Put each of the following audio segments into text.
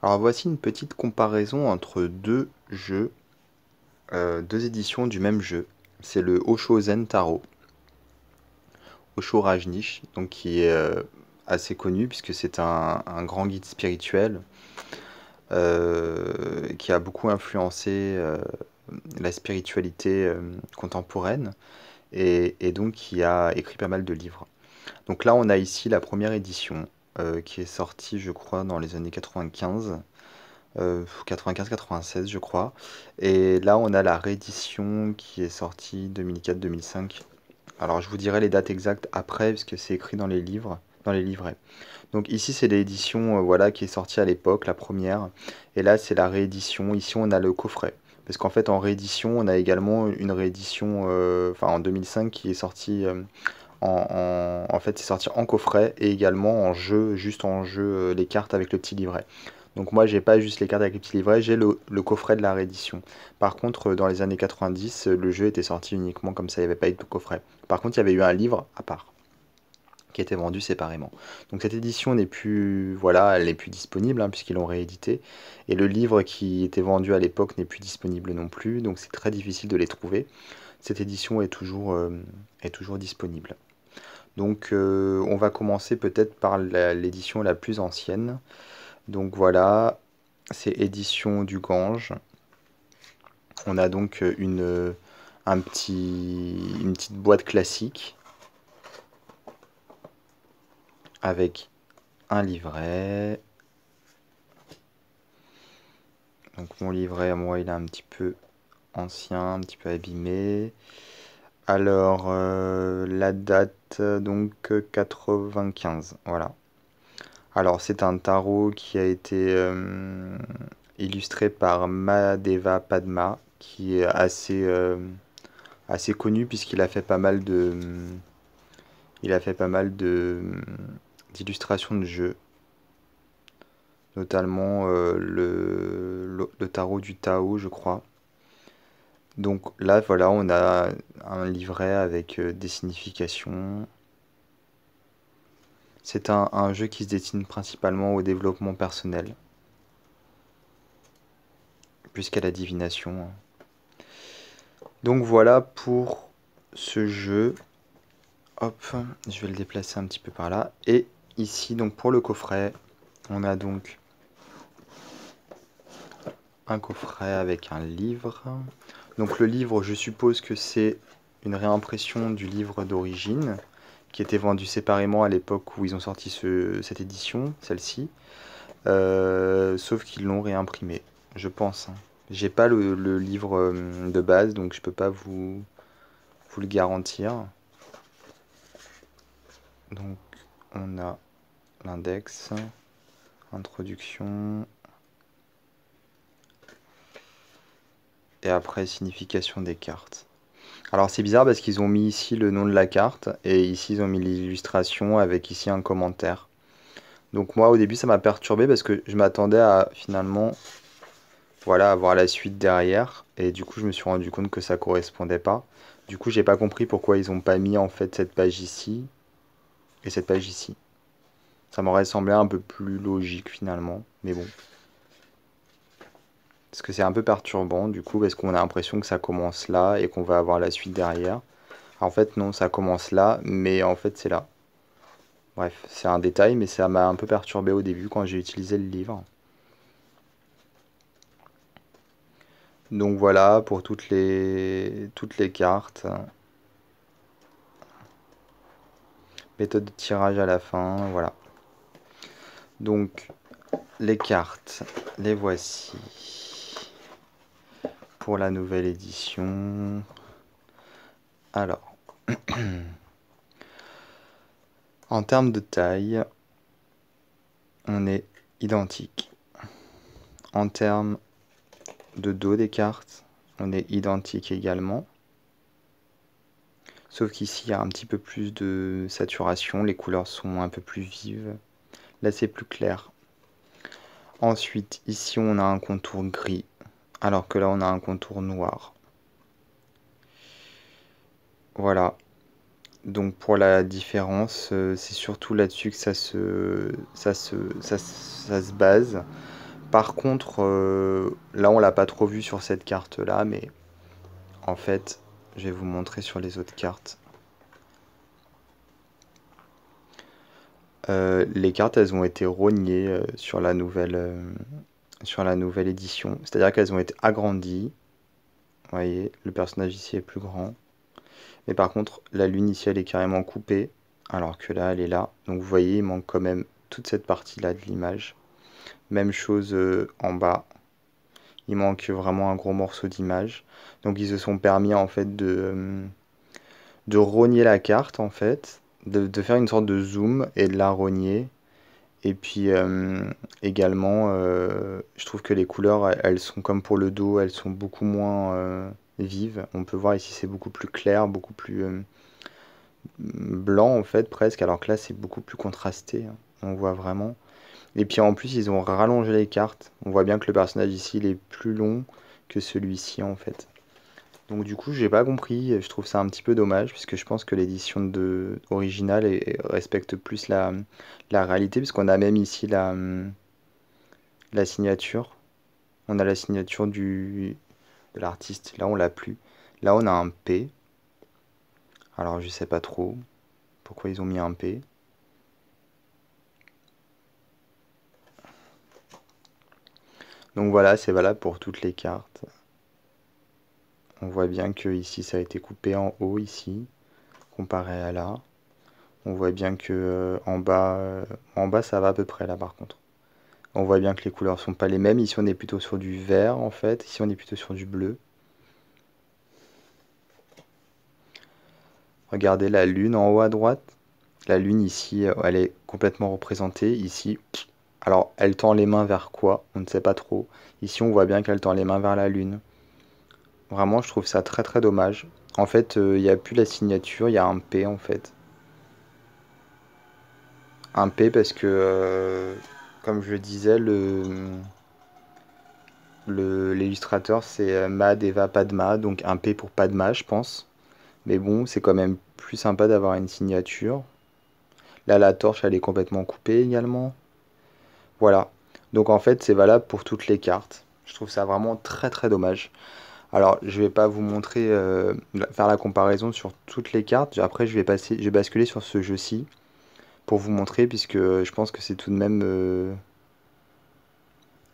Alors voici une petite comparaison entre deux jeux, deux éditions du même jeu. C'est le Osho Zen Taro, Osho Rajneesh, donc qui est assez connu puisque c'est un grand guide spirituel qui a beaucoup influencé la spiritualité contemporaine et donc qui a écrit pas mal de livres. Donc là on a ici la première édition qui est sortie je crois dans les années 95. 95-96 je crois. Et là on a la réédition qui est sortie 2004-2005. Alors je vous dirai les dates exactes après puisque c'est écrit dans les livres, dans les livrets. Donc ici c'est l'édition voilà qui est sortie à l'époque, la première. Et là c'est la réédition. Ici on a le coffret. Parce qu'en fait en réédition on a également une réédition enfin en 2005 qui est sortie en fait c'est sorti en coffret et également en jeu, juste en jeu les cartes avec le petit livret. Donc moi j'ai pas juste les cartes avec les petits livrets, j'ai le coffret de la réédition. Par contre dans les années 90 le jeu était sorti uniquement comme ça, il n'y avait pas eu de coffret. Par contre il y avait eu un livre à part qui était vendu séparément. Donc cette édition n'est plus, voilà, elle n'est plus disponible hein, puisqu'ils l'ont réédité. Et le livre qui était vendu à l'époque n'est plus disponible non plus, donc c'est très difficile de les trouver. Cette édition est toujours disponible. Donc on va commencer peut-être par l'édition la plus ancienne. Donc voilà, c'est édition du Gange. On a donc une petite boîte classique avec un livret. Donc mon livret, moi, il est un petit peu ancien, un petit peu abîmé. Alors la date, donc 95, voilà. Alors c'est un tarot qui a été illustré par Mahadeva Padma, qui est assez connu puisqu'il a fait pas mal il a fait pas mal d'illustrations de jeux, notamment le tarot du Tao, je crois. Donc là, voilà, on a un livret avec des significations. C'est un jeu qui se destine principalement au développement personnel, plus qu'à la divination. Donc voilà pour ce jeu. Hop, je vais le déplacer un petit peu par là. Et ici, donc pour le coffret, on a donc un coffret avec un livre. Donc le livre, je suppose que c'est une réimpression du livre d'origine, qui était vendu séparément à l'époque où ils ont sorti cette édition, celle-ci. Sauf qu'ils l'ont réimprimé, je pense, hein. J'ai pas le livre de base, donc je peux pas vous le garantir. Donc on a l'index, introduction, et après signification des cartes. Alors c'est bizarre parce qu'ils ont mis ici le nom de la carte, et ici ils ont mis l'illustration avec ici un commentaire. Donc moi au début ça m'a perturbé parce que je m'attendais à finalement voilà avoir la suite derrière et du coup je me suis rendu compte que ça correspondait pas. Du coup j'ai pas compris pourquoi ils ont pas mis en fait cette page ici et cette page ici. Ça m'aurait semblé un peu plus logique finalement, mais bon. Parce que c'est un peu perturbant du coup parce qu'on a l'impression que ça commence là et qu'on va avoir la suite derrière. En fait non, ça commence là, mais en fait c'est là. Bref, c'est un détail, mais ça m'a un peu perturbé au début quand j'ai utilisé le livre. Donc voilà pour toutes les cartes. Méthode de tirage à la fin, voilà. Donc les cartes, les voici pour la nouvelle édition. Alors, en termes de taille, on est identique. En termes de dos des cartes, on est identique également. Sauf qu'ici, il y a un petit peu plus de saturation, les couleurs sont un peu plus vives. Là, c'est plus clair. Ensuite, ici, on a un contour gris, alors que là, on a un contour noir. Voilà. Donc pour la différence, c'est surtout là-dessus que ça se base. Par contre, là on l'a pas trop vu sur cette carte là, mais en fait, je vais vous montrer sur les autres cartes. Les cartes, elles ont été rognées sur la nouvelle édition. C'est-à-dire qu'elles ont été agrandies. Vous voyez, le personnage ici est plus grand. Mais par contre, la lune ici, elle est carrément coupée, alors que là, elle est là. Donc vous voyez, il manque quand même toute cette partie-là de l'image. Même chose en bas. Il manque vraiment un gros morceau d'image. Donc ils se sont permis en fait de rogner la carte en fait, de faire une sorte de zoom et de la rogner. Et puis également, je trouve que les couleurs, elles sont comme pour le dos, elles sont beaucoup moins vives. On peut voir ici, c'est beaucoup plus clair, beaucoup plus blanc en fait presque, alors que là, c'est beaucoup plus contrasté, hein. On voit vraiment. Et puis en plus, ils ont rallongé les cartes. On voit bien que le personnage ici, il est plus long que celui-ci en fait. Donc du coup, j'ai pas compris, je trouve ça un petit peu dommage, puisque je pense que l'édition originale respecte plus la réalité, puisqu'on a même ici la signature. On a la signature de l'artiste. Là, on l'a plus. Là, on a un P. Alors, je sais pas trop pourquoi ils ont mis un P. Donc voilà, c'est valable pour toutes les cartes. On voit bien que ici, ça a été coupé en haut, ici, comparé à là. On voit bien que en bas, ça va à peu près là, par contre. On voit bien que les couleurs sont pas les mêmes. Ici, on est plutôt sur du vert, en fait. Ici, on est plutôt sur du bleu. Regardez la lune en haut à droite. La lune ici, elle est complètement représentée. Ici, alors elle tend les mains vers quoi? On ne sait pas trop. Ici, on voit bien qu'elle tend les mains vers la lune. Vraiment, je trouve ça très très dommage. En fait, il n'y a plus la signature, il y a un P en fait. Un P parce que, comme je le disais, l'illustrateur c'est Mahadeva Padma, donc un P pour Padma, je pense. Mais bon, c'est quand même plus sympa d'avoir une signature. Là, la torche, elle est complètement coupée également. Voilà. Donc en fait, c'est valable pour toutes les cartes. Je trouve ça vraiment très très dommage. Alors, je vais pas vous montrer, faire la comparaison sur toutes les cartes. Après, je vais basculer sur ce jeu-ci pour vous montrer, puisque je pense que c'est tout de même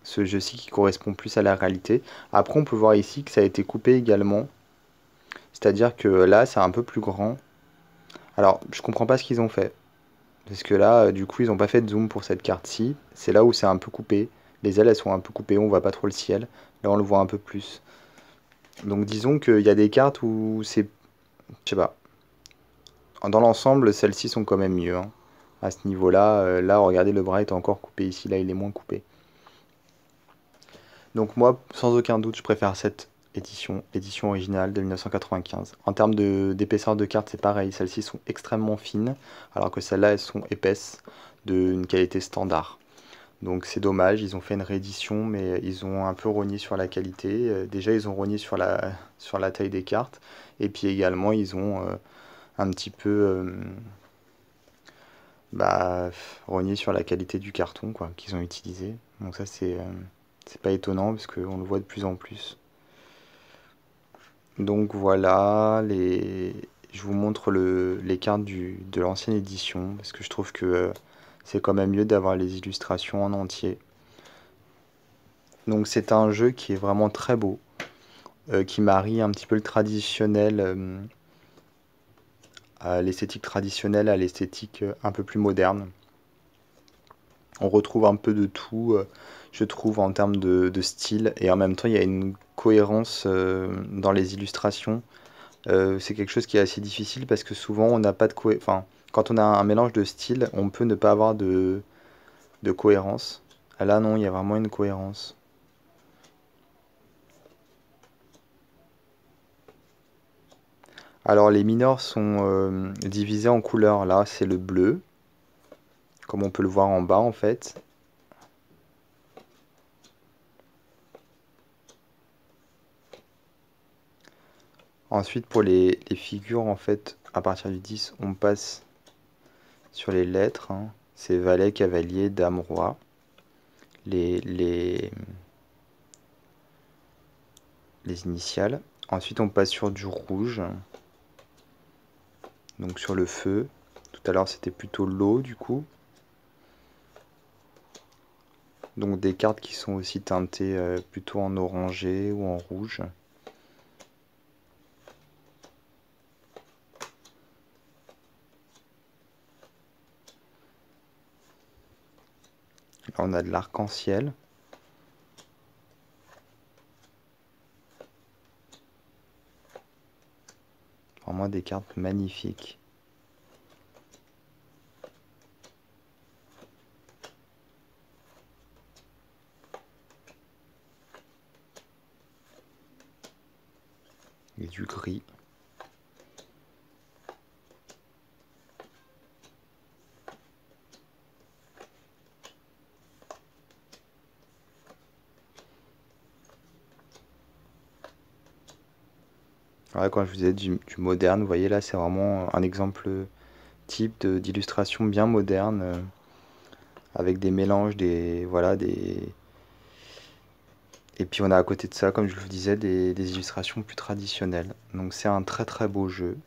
ce jeu-ci qui correspond plus à la réalité. Après, on peut voir ici que ça a été coupé également. C'est-à-dire que là, c'est un peu plus grand. Alors, je comprends pas ce qu'ils ont fait. Parce que là, du coup, ils n'ont pas fait de zoom pour cette carte-ci. C'est là où c'est un peu coupé. Les ailes, elles sont un peu coupées, on voit pas trop le ciel. Là, on le voit un peu plus. Donc, disons qu'il y a des cartes où c'est... Je sais pas. Dans l'ensemble, celles-ci sont quand même mieux, hein. À ce niveau-là, là, regardez, le bras est encore coupé ici. Là, il est moins coupé. Donc moi, sans aucun doute, je préfère cette édition originale de 1995. En termes d'épaisseur de cartes, c'est pareil. Celles-ci sont extrêmement fines, alors que celles-là, elles sont épaisses, d'une qualité standard. Donc c'est dommage, ils ont fait une réédition, mais ils ont un peu rogné sur la qualité. Déjà, ils ont rogné sur la taille des cartes, et puis également, ils ont un petit peu bah, rogné sur la qualité du carton quoi, qu'ils ont utilisé. Donc ça, c'est pas étonnant, parce qu'on le voit de plus en plus. Donc voilà, je vous montre les cartes de l'ancienne édition, parce que je trouve que c'est quand même mieux d'avoir les illustrations en entier. Donc c'est un jeu qui est vraiment très beau, qui marie un petit peu le traditionnel, à l'esthétique traditionnelle à l'esthétique un peu plus moderne. On retrouve un peu de tout, je trouve, en termes de style, et en même temps il y a une cohérence dans les illustrations. C'est quelque chose qui est assez difficile, parce que souvent on n'a pas de enfin, quand on a un mélange de styles, on peut ne pas avoir de cohérence. Ah, là non, il y a vraiment une cohérence. Alors les mineurs sont divisés en couleurs. Là c'est le bleu, comme on peut le voir en bas en fait. Ensuite pour les figures en fait, à partir du 10, on passe sur les lettres, hein. C'est valet, cavalier, dame, roi. les initiales. Ensuite, on passe sur du rouge, donc sur le feu. Tout à l'heure, c'était plutôt l'eau, du coup. Donc des cartes qui sont aussi teintées plutôt en orangé ou en rouge. Là, on a de l'arc-en-ciel. Vraiment des cartes magnifiques. Et du gris. Ouais, quand je vous disais du moderne, vous voyez là, c'est vraiment un exemple type d'illustration bien moderne, avec des mélanges, voilà, et puis on a à côté de ça, comme je vous disais, des illustrations plus traditionnelles. Donc c'est un très très beau jeu.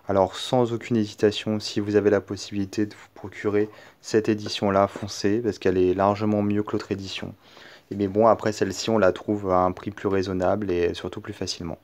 Alors sans aucune hésitation, si vous avez la possibilité de vous procurer cette édition-là, foncez, parce qu'elle est largement mieux que l'autre édition. Mais bon, après celle-ci, on la trouve à un prix plus raisonnable et surtout plus facilement.